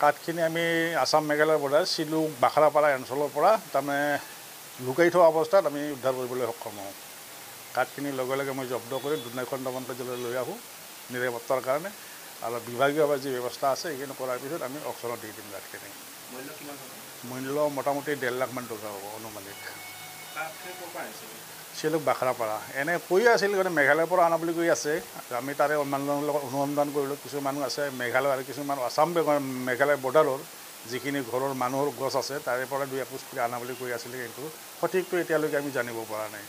কাঠখিনি আমি আসাম মেঘালয় বৰ্ডাৰ চিলুং বাখৰাপাৰা অঞ্চলৰ পৰা তাৰমানে লুকাই থোৱা অৱস্থাত আমি উদ্ধাৰ কৰিবলৈ সক্ষম হওঁ। কাঠখিনি লগে লগে মই জব্দ কৰি দুধনৈ দমন কাৰ্যালয়লৈ লৈ আহোঁ নিৰাপত্তাৰ কাৰণে, আৰু বিভাগীয়ভাৱে যি ব্যৱস্থা আছে সেইখিনি কৰাৰ পিছত আমি অকশ্যনত দি দিম কাঠখিনি। মূল্য মোটামুটি 1.5 লাখ মান টকা হ'ব অনুমানিক। চিলুং বাখৰাপাৰা এনে কৈ আছিল মানে মেঘালয়ৰ পৰা অনা বুলি কৈ আছে। আমি তাৰে মানুহৰ লগত অনুসন্ধান কৰিলোঁ, কিছু মানুহ আছে মেঘালয় আৰু কিছুমান আসাম মেঘালয় বৰ্ডাৰৰ যিখিনি ঘৰৰ মানুহৰ গছ আছে তাৰে পৰা 2 এপোচ কৰি অনা বুলি কৈ আছিলে, কিন্তু সঠিকটো এতিয়ালৈকে আমি জানিব পৰা নাই।